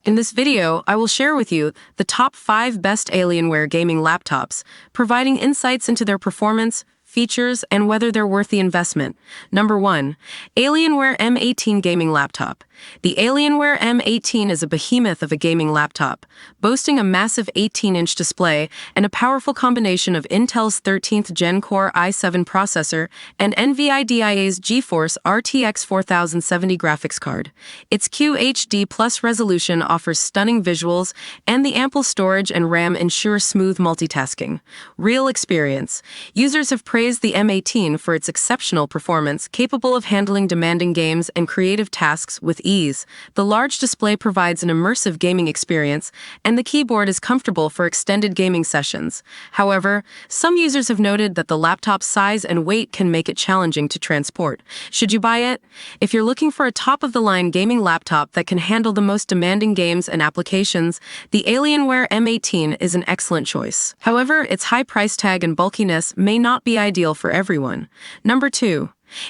In this video, I will share with you the top 5 best Alienware gaming laptops, providing insights into their performance, features, and whether they're worth the investment. Number 1. Alienware M18 Gaming Laptop. The Alienware M18 is a behemoth of a gaming laptop, boasting a massive 18-inch display and a powerful combination of Intel's 13th Gen Core i7 processor and NVIDIA's GeForce RTX 4070 graphics card. Its QHD Plus resolution offers stunning visuals, and the ample storage and RAM ensure smooth multitasking. Real experience. Users have praised the M18 for its exceptional performance, capable of handling demanding games and creative tasks with ease. The large display provides an immersive gaming experience, and the keyboard is comfortable for extended gaming sessions. However, some users have noted that the laptop's size and weight can make it challenging to transport. Should you buy it? If you're looking for a top-of-the-line gaming laptop that can handle the most demanding games and applications, the Alienware M18 is an excellent choice. However, its high price tag and bulkiness may not be ideal for everyone. Number 2.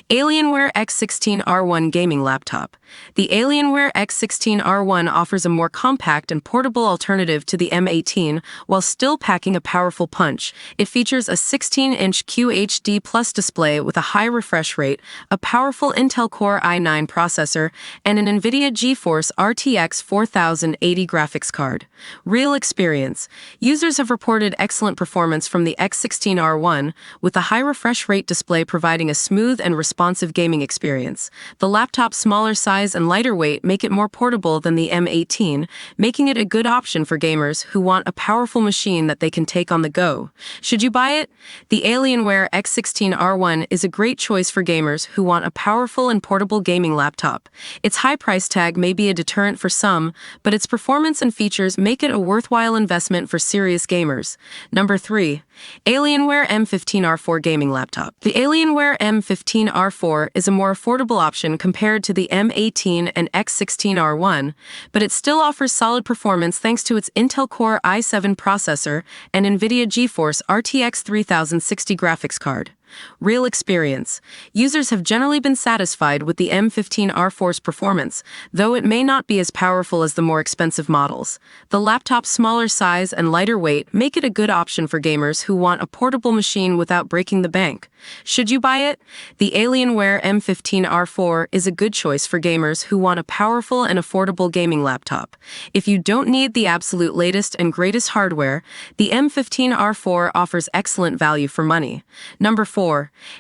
Alienware X16R1 Gaming Laptop. The Alienware X16R1 offers a more compact and portable alternative to the M18 while still packing a powerful punch. It features a 16-inch QHD Plus display with a high refresh rate, a powerful Intel Core i9 processor, and an NVIDIA GeForce RTX 4080 graphics card. Real experience. Users have reported excellent performance from the X16R1, with a high refresh rate display providing a smooth and responsive gaming experience. The laptop's smaller size and lighter weight make it more portable than the M18, making it a good option for gamers who want a powerful machine that they can take on the go. Should you buy it? The Alienware X16R1 is a great choice for gamers who want a powerful and portable gaming laptop. Its high price tag may be a deterrent for some, but its performance and features make it a worthwhile investment for serious gamers. Number 3. Alienware M15R4 Gaming Laptop. The Alienware M15R4 is a more affordable option compared to the M18 and X16R1, but it still offers solid performance thanks to its Intel Core i7 processor and NVIDIA GeForce RTX 3060 graphics card. Real experience. Users have generally been satisfied with the M15R4's performance, though it may not be as powerful as the more expensive models. The laptop's smaller size and lighter weight make it a good option for gamers who want a portable machine without breaking the bank. Should you buy it? The Alienware M15R4 is a good choice for gamers who want a powerful and affordable gaming laptop. If you don't need the absolute latest and greatest hardware, the M15R4 offers excellent value for money. Number 4.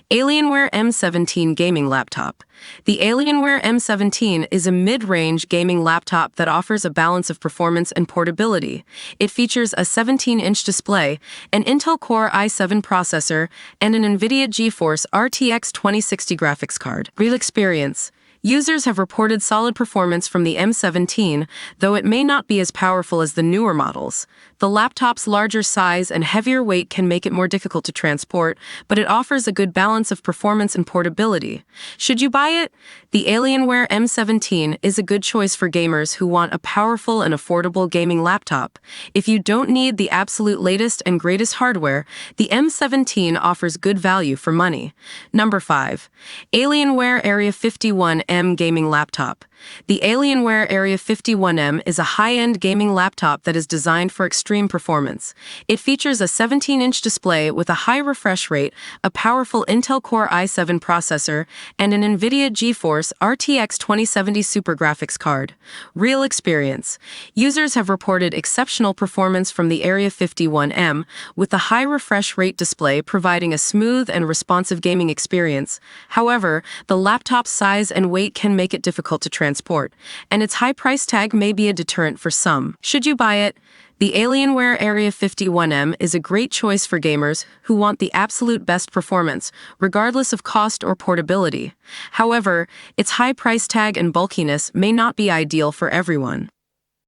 Alienware M17 Gaming Laptop. The Alienware M17 is a mid-range gaming laptop that offers a balance of performance and portability. It features a 17-inch display, an Intel Core i7 processor, and an NVIDIA GeForce RTX 2060 graphics card. Real experience. Users have reported solid performance from the M17, though it may not be as powerful as the newer models. The laptop's larger size and heavier weight can make it more difficult to transport, but it offers a good balance of performance and portability. Should you buy it? The Alienware M17 is a good choice for gamers who want a powerful and affordable gaming laptop. If you don't need the absolute latest and greatest hardware, the M17 offers good value for money. Number 5. Alienware Area 51M Gaming Laptop. The Alienware Area 51M is a high-end gaming laptop that is designed for extreme performance. It features a 17-inch display with a high refresh rate, a powerful Intel Core i7 processor, and an NVIDIA GeForce RTX 2070 Super graphics card. Real experience. Users have reported exceptional performance from the Area 51M, with the high refresh rate display providing a smooth and responsive gaming experience. However, the laptop's size and weight can make it difficult to transport, and its high price tag may be a deterrent for some. Should you buy it? The Alienware Area 51M is a great choice for gamers who want the absolute best performance, regardless of cost or portability. However, its high price tag and bulkiness may not be ideal for everyone.